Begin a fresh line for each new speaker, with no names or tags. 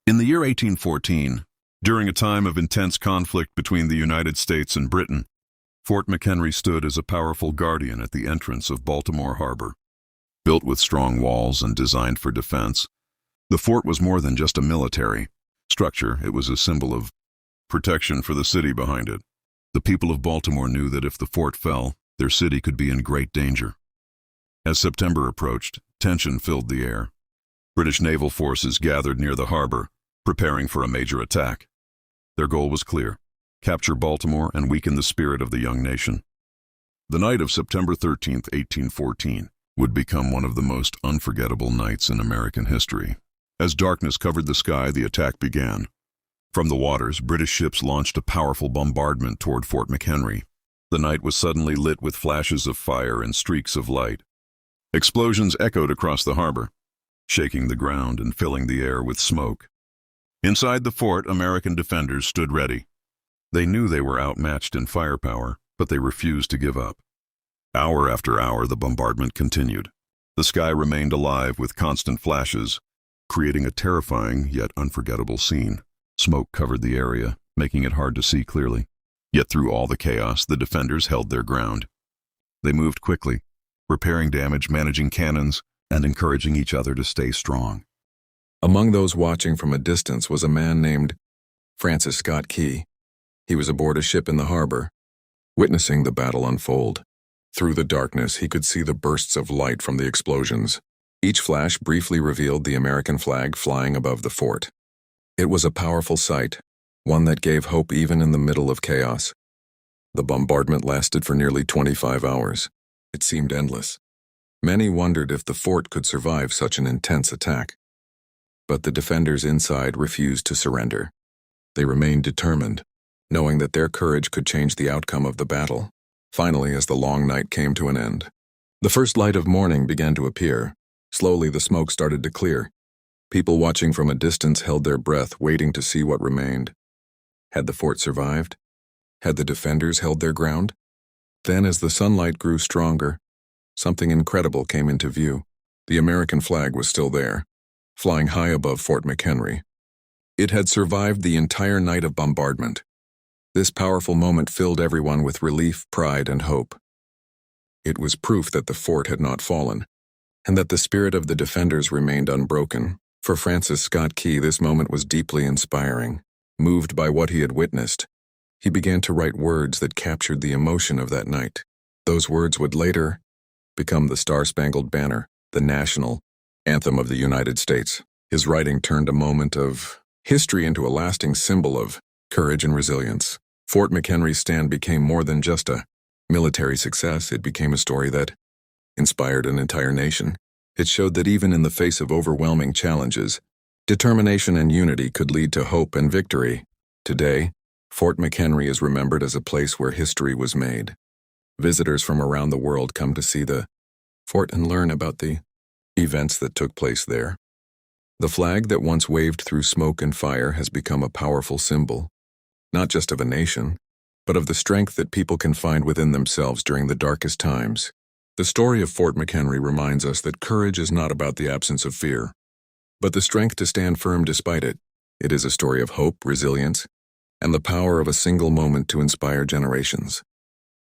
In the year 1814, during a time of intense conflict between the United States and Britain, Fort McHenry stood as a powerful guardian at the entrance of Baltimore Harbor. Built with strong walls and designed for defense, the fort was more than just a military structure. It was a symbol of protection for the city behind it. The people of Baltimore knew that if the fort fell, their city could be in great danger. As September approached, tension filled the air. British naval forces gathered near the harbor, preparing for a major attack. Their goal was clear: capture Baltimore and weaken the spirit of the young nation. The night of September 13, 1814, would become one of the most unforgettable nights in American history. As darkness covered the sky, the attack began. From the waters, British ships launched a powerful bombardment toward Fort McHenry. The night was suddenly lit with flashes of fire and streaks of light. Explosions echoed across the harbor, shaking the ground and filling the air with smoke. Inside the fort, American defenders stood ready. They knew they were outmatched in firepower, but they refused to give up. Hour after hour, the bombardment continued. The sky remained alive with constant flashes, creating a terrifying yet unforgettable scene. Smoke covered the area, making it hard to see clearly. Yet through all the chaos, the defenders held their ground. They moved quickly, repairing damage, managing cannons, and encouraging each other to stay strong.
Among those watching from a distance was a man named Francis Scott Key. He was aboard a ship in the harbor, witnessing the battle unfold. Through the darkness, he could see the bursts of light from the explosions. Each flash briefly revealed the American flag flying above the fort. It was a powerful sight, one that gave hope even in the middle of chaos. The bombardment lasted for nearly 25 hours. It seemed endless. Many wondered if the fort could survive such an intense attack. But the defenders inside refused to surrender. They remained determined, knowing that their courage could change the outcome of the battle. Finally, as the long night came to an end, the first light of morning began to appear. Slowly, the smoke started to clear. People watching from a distance held their breath, waiting to see what remained. Had the fort survived? Had the defenders held their ground? Then, as the sunlight grew stronger, something incredible came into view. The American flag was still there, flying high above Fort McHenry. It had survived the entire night of bombardment. This powerful moment filled everyone with relief, pride, and hope. It was proof that the fort had not fallen, and that the spirit of the defenders remained unbroken. For Francis Scott Key, this moment was deeply inspiring. Moved by what he had witnessed, he began to write words that captured the emotion of that night. Those words would later become the Star-Spangled Banner, the national anthem of the United States. His writing turned a moment of history into a lasting symbol of courage and resilience. Fort McHenry's stand became more than just a military success. It became a story that inspired an entire nation. It showed that even in the face of overwhelming challenges, determination and unity could lead to hope and victory. Today, Fort McHenry is remembered as a place where history was made. Visitors from around the world come to see the fort and learn about the events that took place there. The flag that once waved through smoke and fire has become a powerful symbol, not just of a nation, but of the strength that people can find within themselves during the darkest times. The story of Fort McHenry reminds us that courage is not about the absence of fear, but the strength to stand firm despite it. It is a story of hope, resilience, and the power of a single moment to inspire generations.